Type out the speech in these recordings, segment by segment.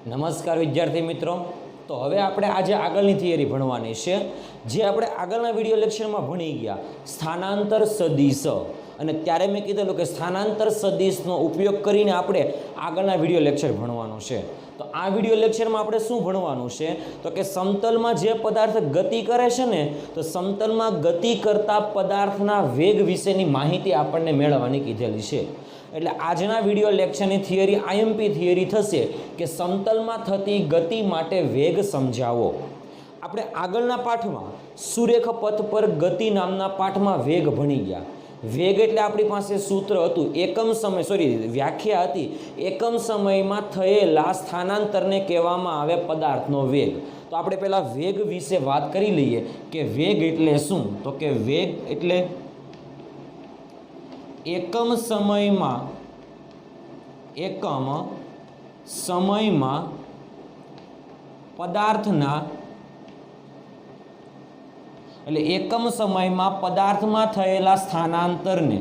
નમસ્કાર વિદ્યાર્થી મિત્રો। તો હવે આપણે આજે આગળની થિયરી ભણવાની છે, જે આપણે આગળના વિડિયો લેક્ચરમાં ભણી ગયા સ્થાનાંતર સદિશ। અને ત્યારે મેં કીધેલું કે સ્થાનાંતર સદિશનો ઉપયોગ કરીને આપણે આગળના વિડિયો લેક્ચર ભણવાનો છે। તો આ વિડિયો લેક્ચરમાં આપણે શું ભણવાનું છે તો કે સમતલમાં જે પદાર્થ ગતિ કરે છે ને, તો સમતલમાં ગતિ કરતા પદાર્થના વેગ વિશેની માહિતી આપણને મેળવવાની કીધેલી છે। એટલે આજના વિડિયો લેક્ચરની થિયરી આઈએમપી થિયરી થશે કે સમતલમાં થતી ગતિ માટે વેગ સમજાવો। આપણે આગળના પાઠમાં સુરેખ પથ પર ગતિ નામના પાઠમાં વેગ ભણી ગયા। વેગ એટલે આપણી પાસે સૂત્ર હતું, વ્યાખ્યા હતી, એકમ સમયમાં થયેલા સ્થાનાંતરને કહેવામાં આવે પદાર્થનો વેગ। તો આપણે પહેલા વેગ વિશે વાત કરી લઈએ કે વેગ એટલે શું। તો કે વેગ એટલે એકમ સમયમાં પદાર્થના એટલે એકમ સમયમાં પદાર્થમાં થયેલા સ્થાનાંતરને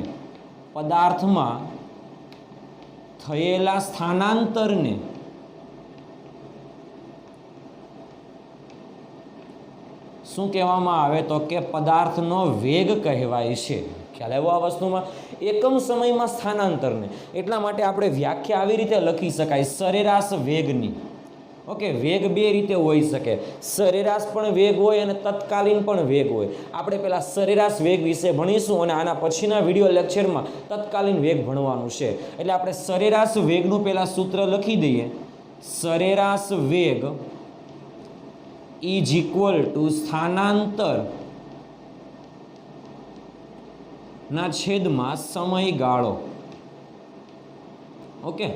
શું કહેવામાં આવે તો કે પદાર્થનો વેગ કહેવાય છે। ખ્યાલ આવ્યો આ વસ્તુમાં? એકમ સમયમાં સ્થાનાંતરને એટલા માટે આપણે વ્યાખ્યા આવી રીતે લખી શકાય સરેરાશ વેગની। ઓકે, વેગ બે રીતે હોઈ શકે, સરેરાશ પણ વેગ હોય અને તત્કાલીન પણ વેગ હોય। આપણે પહેલા સરેરાશ વેગ વિશે ભણીશું અને આના પછીના વિડિયો લેક્ચરમાં તત્કાલીન વેગ ભણવાનું છે। એટલે આપણે સરેરાશ વેગનું પહેલા સૂત્ર લખી દઈએ। સરેરાશ વેગ ઇઝ ઇક્વલ ટુ સ્થાનાંતર ના છેદમાં સમયગાળો। ઓકે,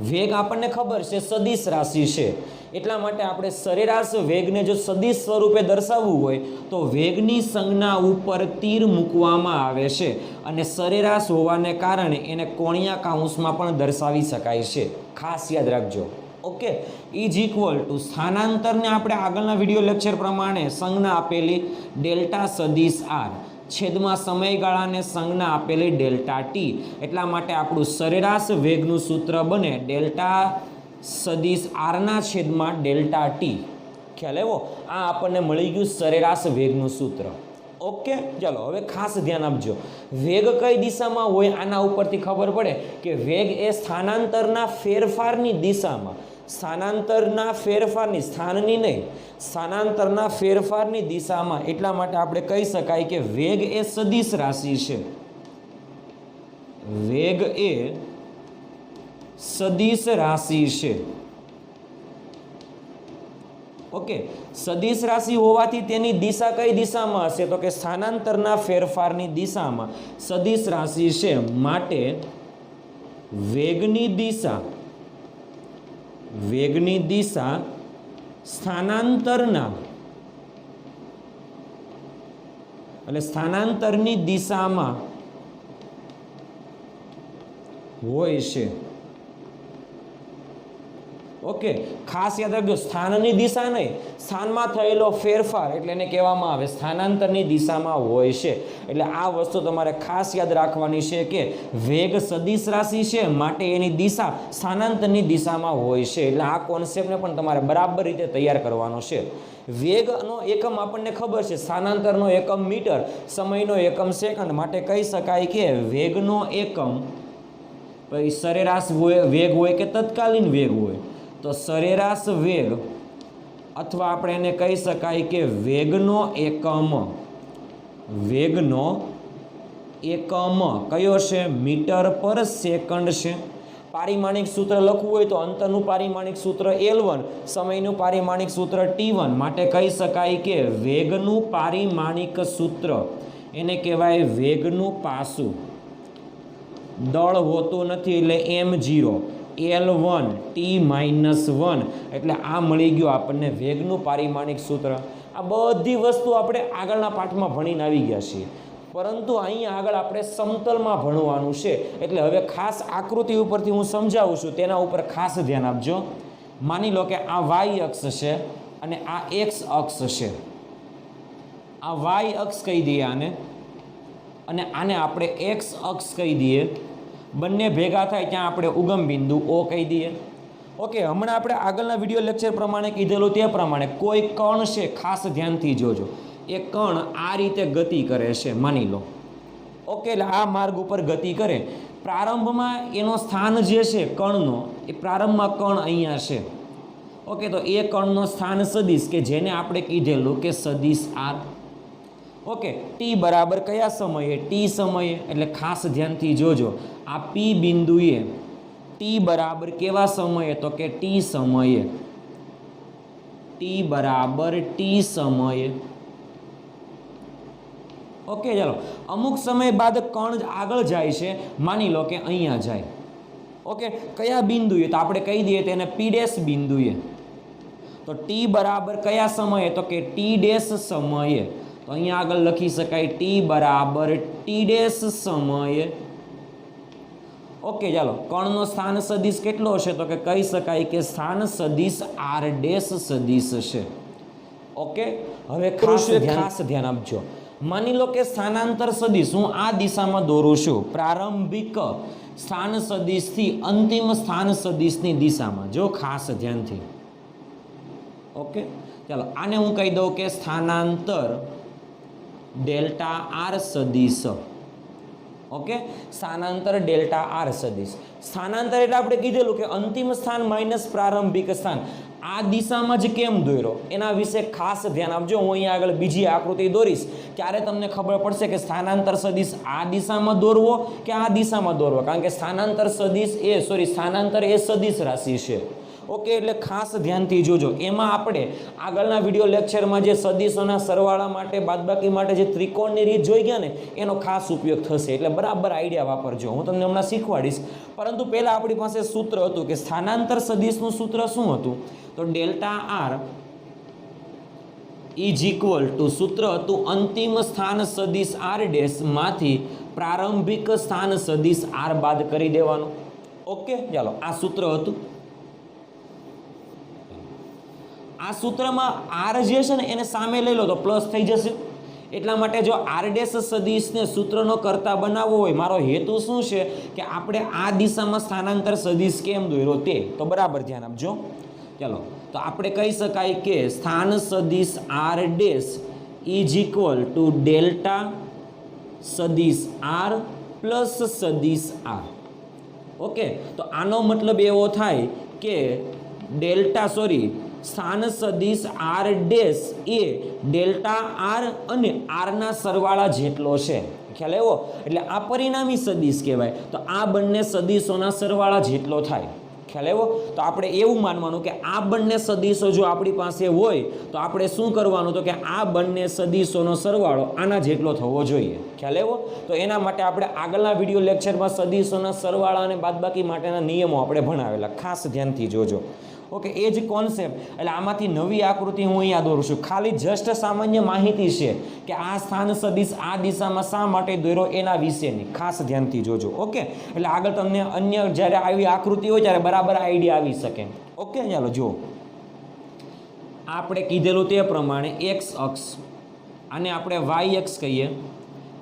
વેગ આપણને ખબર છે સદિશ રાશિ છે, એટલા માટે આપણે સરેરાશ વેગને જો સદિશ સ્વરૂપે દર્શાવવું હોય તો વેગની સંજ્ઞા ઉપર તીર મૂકવામાં આવે છે અને સરેરાશ હોવાને કારણે એને કોણિયા કૌંસમાં પણ દર્શાવી શકાય છે, ખાસ યાદ રાખજો। ઓકે, ઇઝ ઇક્વલ ટુ સ્થાનાંતરને આપણે આગળના વિડિયો લેક્ચર પ્રમાણે સંજ્ઞા આપેલી ડેલ્ટા સદિશ આર છેદમાં સમયગાળાને સંજ્ઞા આપેલી ડેલ્ટા ટી। એટલા માટે આપણું સરેરાશ વેગનું સૂત્ર બને ડેલ્ટા સદિશ આરના છેદમાં ડેલ્ટા ટી। ખ્યાલ આવ્યો? આ આપણને મળી ગયું સરેરાશ વેગનું સૂત્ર। ઓકે, ચાલો હવે ખાસ ધ્યાન આપજો, વેગ કઈ દિશામાં હોય આના ઉપરથી ખબર પડે કે વેગ એ સ્થાનાંતરના ફેરફારની દિશામાં, સ્થાનાંતરના ફેરફારની, સ્થાનની નહીં, સ્થાનાંતરના ફેરફારની દિશામાં। એટલા માટે આપણે કહી શકાય કે વેગ એ સદિશ રાશિ છે, વેગ એ સદિશ રાશિ છે। ઓકે, સદિશ રાશિ હોવાથી તેની દિશા કઈ દિશામાં હશે તો કે સ્થાનાંતરના ફેરફારની દિશામાં સદિશ રાશિ છે, માટે વેગની દિશા સ્થાનાંતરની દિશામાં હોય છે। ઓકે, ખાસ યાદ રાખજો, સ્થાનની દિશા નહીં, સ્થાનમાં થયેલો ફેરફાર એટલે એને કહેવામાં આવે સ્થાનાંતરની દિશામાં હોય છે। એટલે આ વસ્તુ તમારે ખાસ યાદ રાખવાની છે કે વેગ સદિશ રાશિ છે, માટે એની દિશા સ્થાનાંતરની દિશામાં હોય છે। એટલે આ કોન્સેપ્ટને પણ તમારે બરાબર રીતે તૈયાર કરવાનો છે। વેગનો એકમ આપણને ખબર છે, સ્થાનાંતરનો એકમ મીટર, સમયનો એકમ સેકન્ડ, માટે કહી શકાય કે વેગનો એકમ સરેરાશ વેગ હોય કે તત્કાલીન વેગ હોય તો સરેરાશ વેગ અથવા આપણે એને કહી શકાય કે વેગનો એકમ કયો છે? મીટર પર સેકન્ડ છે। પારિમાણિક સૂત્ર લખવું હોય તો અંતરનું પારિમાણિક સૂત્ર L1, સમયનું પારિમાણિક સૂત્ર T1, માટે કહી શકાય કે વેગનું પારિમાણિક સૂત્ર એને કહેવાય વેગનું પાસું। દળ હોતું નથી એટલે m0 L1 T-1, એટલે આ મળી ગયું આપણને વેગનું પારિમાણિક સૂત્ર। આ બધી વસ્તુ આપણે આગળના પાઠમાં ભણીને આવી ગયા છીએ, પરંતુ અહીંયા આગળ આપણે સમતલમાં ભણવાનું છે। એટલે હવે ખાસ આકૃતિ ઉપરથી હું સમજાવું છું, તેના ઉપર ખાસ ધ્યાન આપજો। માની લો કે આ y અક્ષ છે અને આ x અક્ષ છે। આ y અક્ષ કહી દઈએ આને, અને આને આપણે x અક્ષ કહી દઈએ। બંને ભેગા થાય ત્યાં આપણે ઉગમ બિંદુ O કહી દઈએ। ઓકે, હમણાં આપણે આગળના વિડીયો લેક્ચર પ્રમાણે કીધેલું તે પ્રમાણે કોઈ કણ છે, ખાસ ધ્યાનથી જોજો, એ કણ આ રીતે ગતિ કરે છે, માની લો. ઓકે, એટલે આ માર્ગ ઉપર ગતિ કરે. પ્રારંભમાં એનો સ્થાન જે છે કણનો, એ પ્રારંભમાં કણ અહીંયા છે. ઓકે, તો એ કણનો સ્થાન સદિશ કે જેને આપણે કીધેલું કે સદિશ આર. ઓકે, ટી બરાબર કયા સમયે? ટી સમયે. એટલે ખાસ ધ્યાનથી જોજો, આ પી બિંદુએ ટી બરાબર કેવા સમયે? તો કે ટી સમયે. ટી બરાબર ટી સમયે. ઓકે, ચાલો, અમુક સમય બાદ કણ આગળ જાય છે, માની લો કે અહીંયા જાય. ઓકે, કયા બિંદુએ? તો આપણે કહી દઈએ તેને પી ડેશ બિંદુએ. તો ટી બરાબર કયા સમયે? તો કે ટી ડેશ સમયે. તો અહીંયા આગળ લખી શકાય ટી બરાબર ટી ડેશ સમયે. ઓકે, ચાલો, કણનો સ્થાન સદિશ કેટલો હશે? તો કે કહી શકાય કે સ્થાન સદિશ આર ડેશ સદિશ છે. ઓકે, હવે ખાસ ધ્યાન આપજો. માની લો કે સ્થાનાંતર સદિશ હું આ દિશામાં દોરું છું, પ્રારંભિક સ્થાન સદિશથી અંતિમ સ્થાન સદિશની દિશામાં. જો ખાસ ધ્યાનથી. ઓકે, ચાલો, આને હું કહી દઉં કે સ્થાનાંતર ડેલ્ટા આર સદિશ. ઓકે, સ્થાનાંતર ડેલ્ટા આર સદિશ. સ્થાનાંતર એટલે આપણે કીધેલું કે અંતિમ સ્થાન માઇનસ પ્રારંભિક સ્થાન. આ દિશામાં જ કેમ દોર્યો એના વિશે ખાસ ધ્યાન આપજો. હું અહીંયા આગળ બીજી આકૃતિ દોરીશ, ત્યારે તમને ખબર પડશે કે સ્થાનાંતર સદિશ આ દિશામાં દોરવો કે આ દિશામાં દોરવો. કારણ કે સ્થાનાંતર એ સદિશ રાશિ છે. ઓકે, એટલે ખાસ ધ્યાનથી જોજો. એમાં આપણે આગળના વિડીયો લેક્ચરમાં જે સદિશોના સરવાળા માટે, બાદબાકી માટે જે ત્રિકોણની રીત જોઈ ગયા ને, એનો ખાસ ઉપયોગ થશે. એટલે બરાબર આઈડિયા વાપરજો. હું તમને હમણાં શીખવાડીશ. પરંતુ પહેલાં આપણી પાસે સૂત્ર હતું કે સ્થાનાંતર સદિશનું સૂત્ર શું હતું? તો delta R is equal to, સૂત્ર હતું અંતિમ સ્થાન સદિશ આર ડેશ માંથી પ્રારંભિક સ્થાન સદિશ આર બાદ કરી દેવાનું. ઓકે, ચાલો, આ સૂત્ર હતું. આ સૂત્રમાં આર જે છે ને એને સામે લઈ લો તો પ્લસ થઈ જશે. એટલા માટે જો આર ડેશ સદિશને સૂત્રનો કરતા બનાવવો હોય, મારો હેતુ શું છે કે આપણે આ દિશામાં સ્થાનાંતર સદિશ કેમ દોર્યો તે તો બરાબર ધ્યાન આપજો. ચાલો, તો આપણે કહી શકાય કે સ્થાન સદિશ R dash is equal to delta સદિશ આર પ્લસ સદિશ આર. ઓકે, તો આનો મતલબ એવો થાય કે સ્થાન સદિશ આર ડેશ એ ડેલ્ટા આર અને આરના સરવાળા જેટલો છે. ખ્યાલ આવ્યો? એટલે આ પરિણામી સદિશ કહેવાય. તો આ બંને સદિશોના સરવાળા જેટલો થાય. ખ્યાલ આવ્યો? તો આપણે એવું માનવાનું કે આ બંને સદિશો જો આપણી પાસે હોય તો આપણે શું કરવાનું? તો કે આ બંને સદિશોનો સરવાળો આના જેટલો થવો જોઈએ. ખ્યાલ આવ્યો? તો એના માટે આપણે આગળના વિડીયો લેક્ચરમાં સદિશોના સરવાળા અને બાદબાકી માટેના નિયમો આપણે ભણાવેલા. ખાસ ધ્યાનથી જોજો. ઓકે, એ જ કોન્સેપ્ટ. એટલે આમાંથી નવી આકૃતિ હું અહીંયા દોરું છું. ખાલી જસ્ટ સામાન્ય માહિતી છે કે આ સ્થાન સદિશ આ દિશામાં શા માટે દોર્યો એના વિશેની. ખાસ ધ્યાનથી જોજો. ઓકે, એટલે આગળ તમને અન્ય જ્યારે આવી આકૃતિ હોય ત્યારે બરાબર આઈડિયા આવી શકે. ઓકે, ચાલો જુઓ. આપણે કીધેલું તે પ્રમાણે એક્સ અક્ષ, આને આપણે વાય અક્ષ કહીએ,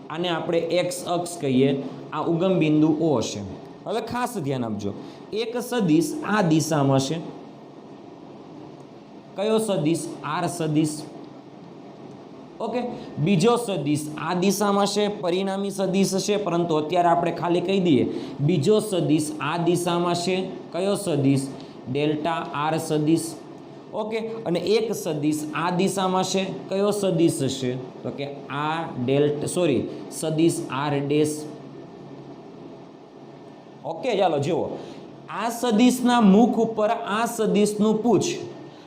આને આપણે એક્સ અક્ષ કહીએ. આ ઉગમ બિંદુ ઓ છે. હવે ખાસ ધ્યાન આપજો, એક સદિશ આ દિશામાં છે. કયો સદિશ? આર સદિશ. ઓકે, બીજો સદિશ આ દિશામાં છે, પરિણામી સદિશ છે, પરંતુ અત્યારે આપણે ખાલી કહી દઈએ બીજો સદિશ આ દિશામાં છે. કયો સદિશ? ડેલ્ટા આર સદિશ. ઓકે, અને એક સદિશ આ દિશામાં છે. કયો સદિશ છે? તો કે આ સદિશ આર ડેશ. ઓકે, ચાલો જુઓ. આ સદિશના મુખ ઉપર આ સદિશનું પૂછ,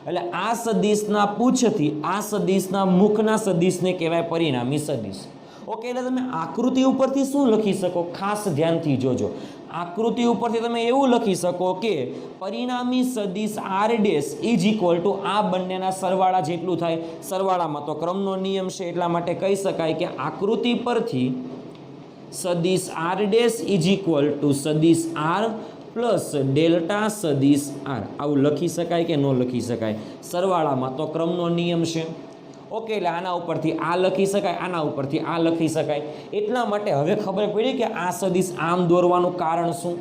એટલે આ સદિશના પૂછથી આ સદિશના મુખના સદિશને કહેવાય પરિણામી સદિશ. ઓકે, એટલે તમે આકૃતિ ઉપરથી શું લખી શકો? ખાસ ધ્યાનથી જોજો. આકૃતિ ઉપરથી તમે એવું લખી શકો કે પરિણામી સદિશ R dash is equal to આ બંનેના સરવાળા જેટલું થાય. સરવાળામાં તો ક્રમનો નિયમ છે, એટલા માટે કહી શકાય કે આકૃતિ પરથી સદિશ R dash is equal to સદિશ આર પ્લસ ડેલ્ટા સદિશ આર. આવું લખી શકાય કે ન લખી શકાય? સરવાળામાં તો ક્રમનો નિયમ છે. ઓકે, એટલે આના ઉપરથી આ લખી શકાય, આના ઉપરથી આ લખી શકાય. એટલા માટે હવે ખબર પડી કે આ સદિશ આમ દોરવાનું કારણ શું.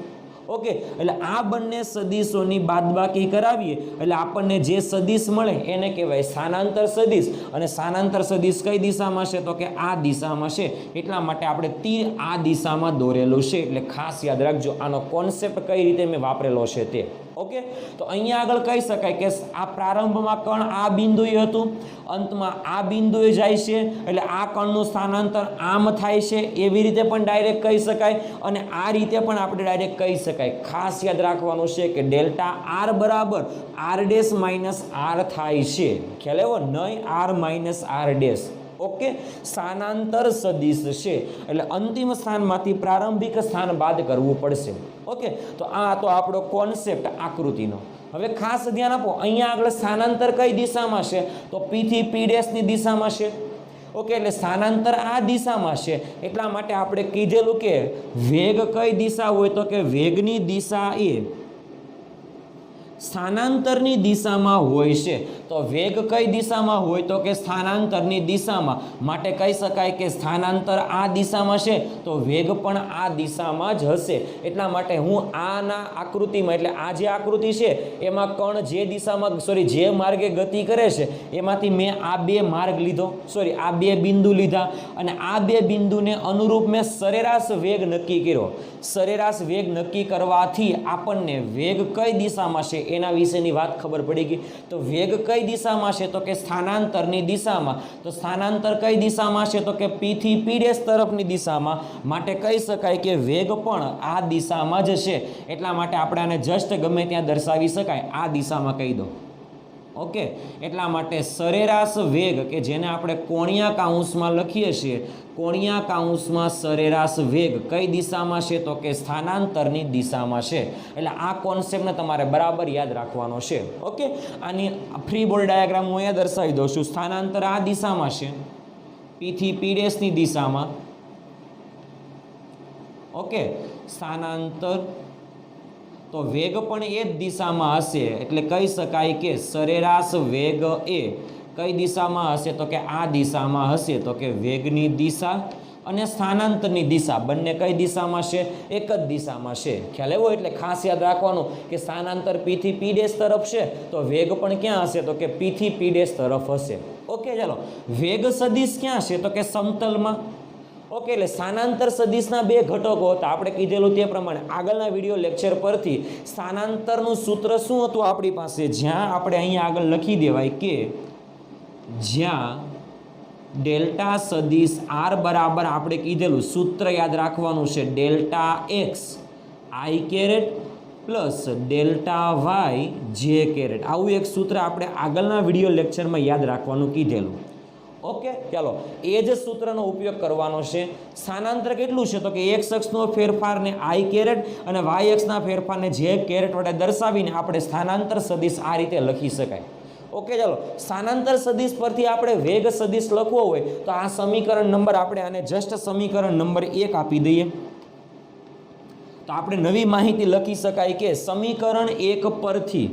ઓકે, એટલે આ બંને સદિશોની બાદબાકી કરાવીએ એટલે આપણને જે સદિશ મળે એને કહેવાય સ્થાનાંતર સદિશ. અને સ્થાનાંતર સદિશ કઈ દિશામાં છે તો કે આ દિશામાં છે, એટલા માટે આપણે તીર આ દિશામાં દોરેલું છે. એટલે ખાસ યાદ રાખજો આનો કોન્સેપ્ટ કઈ રીતે મેં વાપરેલો છે તે. ઓકે, તો અહીંયા આગળ કહી શકાય કે આ પ્રારંભમાં કણ આ બિંદુએ હતું, અંતમાં આ બિંદુએ જાય છે, એટલે આ કણનું સ્થાનાંતર આમ થાય છે, એવી રીતે પણ ડાયરેક્ટ કહી શકાય. અને આ રીતે પણ આપણે ડાયરેક્ટ કહી શકાય. ખાસ યાદ રાખવાનું છે કે ડેલ્ટા આર બરાબર આર ડેશ માઇનસ આર થાય છે. ખ્યાલ આવ્યો? નહીં R minus R dash. Okay, સ્થાનાંતર સદિશ છે એટલે અંતિમ સ્થાનમાંથી પ્રારંભિક સ્થાન બાદ કરવું પડશે. ઓકે, તો આ તો આપણો કોન્સેપ્ટ આકૃતિનો. હવે ખાસ ધ્યાન આપો, અહીંયા આગળ સ્થાનાંતર કઈ દિશામાં છે તો P થી P' ની દિશામાં છે. ઓકે, એટલે સ્થાનાંતર આ દિશામાં છે, એટલા માટે આપણે કીધેલું કે વેગ કઈ દિશા હોય તો કે વેગની દિશા એ સ્થાનાંતરની દિશામાં હોય છે. તો વેગ કઈ દિશામાં હોય તો કે સ્થાનાંતરની દિશામાં. માટે કહી શકાય કે સ્થાનાંતર આ દિશામાં છે તો વેગ પણ આ દિશામાં જ હશે. એટલા માટે હું આના આકૃતિમાં, એટલે આ જે આકૃતિ છે એમાં કણ જે દિશામાં જે માર્ગે ગતિ કરે છે એમાંથી મેં આ બે માર્ગ લીધો, આ બે બિંદુ લીધા અને આ બે બિંદુને અનુરૂપ મેં સરેરાશ વેગ નક્કી કર્યો. સરેરાશ વેગ નક્કી કરવાથી આપણને વેગ કઈ દિશામાં છે એના વિશેની વાત ખબર પડી ગઈ. તો વેગ કઈ દિશામાં છે તો કે સ્થાનાંતરની દિશામાં. તો સ્થાનાંતર કઈ દિશામાં છે તો કે P થી P' તરફની દિશામાં. માટે કહી શકાય કે વેગ પણ આ દિશામાં જ છે. એટલા માટે આપણે આને જસ્ટ ગમે ત્યાં દર્શાવી શકાય, આ દિશામાં કહી દો. ઓકે, એટલા માટે સરેરાશ વેગ કે જેને આપણે કોણિયા કાઉન્સમાં લખીએ છીએ, કોણિયા કાઉન્સમાં સરેરાશ વેગ કઈ દિશામાં છે તો કે સ્થાનાંતરની દિશામાં છે. એટલે આ કોન્સેપ્ટને તમારે બરાબર યાદ રાખવાનો છે. ઓકે, આની ફ્રી બોર્ડ ડાયાગ્રામ હું અહીંયા દર્શાવી દઉં છું. સ્થાનાંતર આ દિશામાં છે, P થી P' ની દિશામાં. ઓકે, સ્થાનાંતર તો વેગ પણ એ જ દિશામાં હશે. એટલે કહી શકાય કે સરેરાશ વેગ એ કઈ દિશામાં હશે તો કે આ દિશામાં હશે. તો કે વેગની દિશા અને સ્થાનાંતરની દિશા બંને કઈ દિશામાં છે? એક જ દિશામાં છે. ખ્યાલ આવ્યો? એટલે ખાસ યાદ રાખવાનું કે સ્થાનાંતર P થી P' તરફ છે તો વેગ પણ ક્યાં હશે તો કે P થી P' તરફ હશે. ઓકે, ચાલો, વેગ સદિશ ક્યાં છે તો કે સમતલમાં. ઓકે, એટલે સ્થાનાંતર સદિશના બે ઘટકો હતા. આપણે કીધેલું તે પ્રમાણે આગળના વિડીયો લેક્ચર પરથી સ્થાનાંતરનું સૂત્ર શું હતું આપણી પાસે, જ્યાં આપણે અહીંયા આગળ લખી દેવાય કે જ્યાં ડેલ્ટા સદિશ આર બરાબર આપણે કીધેલું સૂત્ર યાદ રાખવાનું છે delta X I caret plus delta Y J caret. આવું એક સૂત્ર આપણે આગળના વિડીયો લેક્ચરમાં યાદ રાખવાનું કીધેલું. ઓકે, ચાલો, એ જ સૂત્રનો ઉપયોગ કરવાનો છે. સ્થાનાંતર કેટલું છે તો કે એક્સ અક્ષનો ફેરફારને આઈ કેરેટ અને વાય અક્ષના ફેરફારને જે કેરેટ વડે દર્શાવીને આપણે સ્થાનાંતર સદિશ આ રીતે લખી શકાય. ઓકે, ચાલો, સ્થાનાંતર સદિશ પરથી આપણે વેગ સદિશ લખવો હોય તો આ સમીકરણ નંબર આપણે આને જસ્ટ સમીકરણ નંબર 1 આપી દઈએ તો આપણે નવી માહિતી લખી શકાય કે સમીકરણ 1 પરથી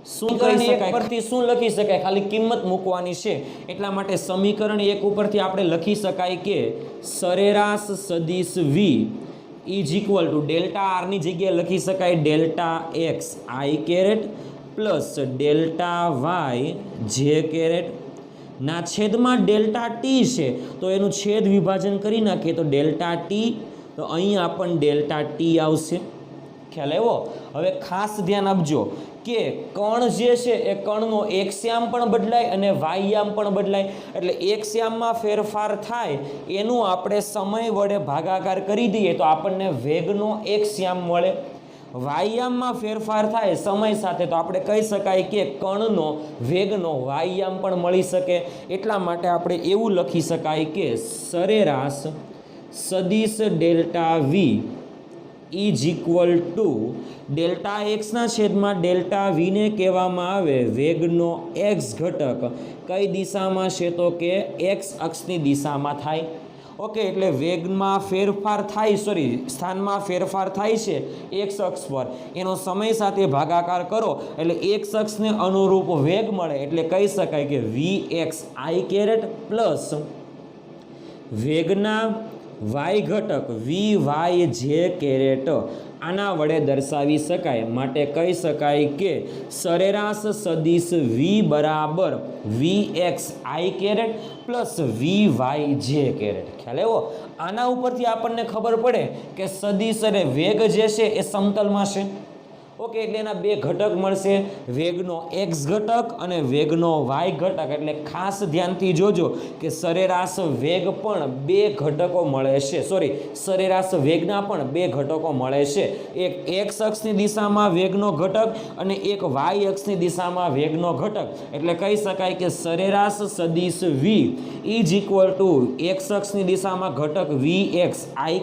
શું લખી શકાય? ખાલી કિંમત મૂકવાની છે. એટલા માટે સમીકરણ 1 ઉપરથી આપણે લખી શકાય કે સરેરાશ સદિશ V is equal to delta R ની જગ્યાએ લખી શકાય delta X I caret plus delta Y J caret ના છેદમાં ડેલ્ટા ટી છે તો એનું છેદ વિભાજન કરી નાખીએ તો ડેલ્ટા ટી, તો અહીં આપણને ડેલ્ટા ટી આવશે. ખ્યાલ આવ્યો? હવે ખાસ ધ્યાન આપજો કે કણ જે છે એ કણનો એક્સયામ પણ બદલાય અને વાયયામ પણ બદલાય. એટલે એક્સયામમાં ફેરફાર થાય એનું આપણે સમય વડે ભાગાકાર કરી દઈએ તો આપણને વેગનો એક્સયામ મળે. વાયયામમાં ફેરફાર થાય સમય સાથે તો આપણે કહી શકાય કે કણનો વેગનો વાયયામ પણ મળી શકે. એટલા માટે આપણે એવું લખી શકાય કે સરેરાશ સદિશ delta V is equal to delta એક્સના છેદમાં ડેલ્ટા વીને કહેવામાં આવે વેગનો એક્સ ઘટક કઈ દિશામાં છે તો કે એક્સ અક્ષની દિશામાં થાય. ઓકે, એટલે વેગમાં ફેરફાર થાય, સ્થાનમાં ફેરફાર થાય છે એક્સ અક્ષ પર, એનો સમય સાથે ભાગાકાર કરો એટલે એક્સ અક્ષને અનુરૂપ વેગ મળે. એટલે કહી શકાય કે વી x I caret plus વેગના Y ઘટક VYJ આના વડે દર્શાવી શકાય, માટે કહી શકાય કે સરેરાશ સદિશ V બરાબર VXI પ્લસ VYJ. ખ્યાલ આવ્યો? આના ઉપરથી આપણને ખબર પડે કે સદિશ અને વેગ જે છે એ સમતલમાં છે. ઓકે, એટલે એના બે ઘટક મળશે, વેગનો x ઘટક અને વેગનો y ઘટક. એટલે ખાસ ધ્યાનથી જોજો કે સરેરાશ વેગ પણ બે ઘટકો મળે છે, સરેરાશ વેગના પણ બે ઘટકો મળે છે. એક x અક્ષની દિશામાં વેગનો ઘટક અને એક y અક્ષની દિશામાં વેગનો ઘટક. એટલે કહી શકાય કે સરેરાશ સદિશ v is equal two x અક્ષની દિશામાં ઘટક VXI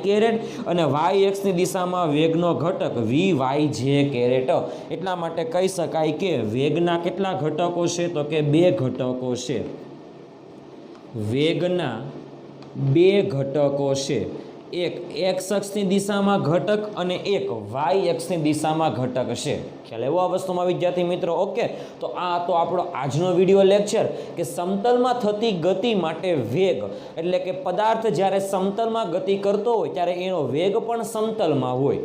અને y અક્ષની દિશામાં વેગનો ઘટક VYJ. એટલા માટે કહી શકાય કે વેગના કેટલા ઘટકો છે? તો કે બે ઘટકો છે. વેગના બે ઘટકો છે, એક x અક્ષની દિશામાં ઘટક અને એક y અક્ષની દિશામાં ઘટક છે. ખ્યાલ એવો આ વસ્તુમાં વિદ્યાર્થી મિત્રો? ઓકે, તો આ તો આપણો આજનો વિડીયો લેક્ચર કે સમતલમાં થતી ગતિ માટે વેગ, એટલે કે પદાર્થ જ્યારે સમતલમાં ગતિ કરતો હોય ત્યારે એનો વેગ પણ સમતલમાં હોય.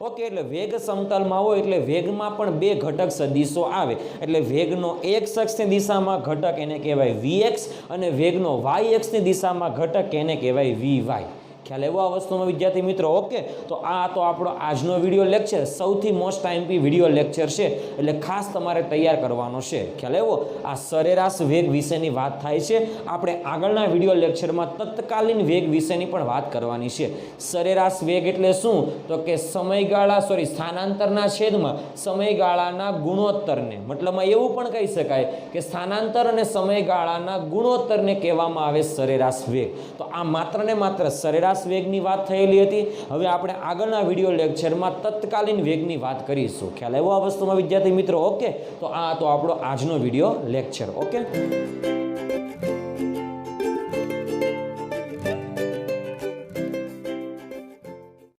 ઓકે, એટલે વેગ સમતલમાં હોય એટલે વેગમાં પણ બે ઘટક સદિશો આવે. એટલે વેગનો x અક્ષની દિશામાં ઘટક એને કહેવાય Vx અને વેગનો y અક્ષની દિશામાં ઘટક એને કહેવાય Vy. ખ્યાલ એવો આ વસ્તુમાં વિદ્યાર્થી મિત્રો? ઓકે, તો આ તો આપણો આજનો વિડીયો લેક્ચર સૌથી મોસ્ટ આઈએમપી વિડીયો લેક્ચર છે, એટલે ખાસ તમારે તૈયાર કરવાનો છે. ખ્યાલ એવો? આ સરેરાશ વેગ વિશેની વાત થાય છે. આપણે આગળના વિડીયો લેક્ચરમાં તત્કાલીન વેગ વિશેની પણ વાત કરવાની છે. સરેરાશ વેગ એટલે શું? તો કે સ્થાનાંતરના છેદમાં સમયગાળાના ગુણોત્તરને, મતલબમાં એવું પણ કહી શકાય કે સ્થાનાંતર અને સમયગાળાના ગુણોત્તરને કહેવામાં આવે સરેરાશ વેગ. તો આ માત્ર ને માત્ર સરેરાશ વેગની વાત થયેલી હતી. હવે આપણે આગળના વિડીયો લેક્ચરમાં તત્કાલીન વેગની વાત કરીશું. ખ્યાલ આવ્યો આ વસ્તુમાં વિદ્યાર્થી મિત્રો? ઓકે, તો આ તો આપણો આજનો વિડીયો લેક્ચર. ઓકે.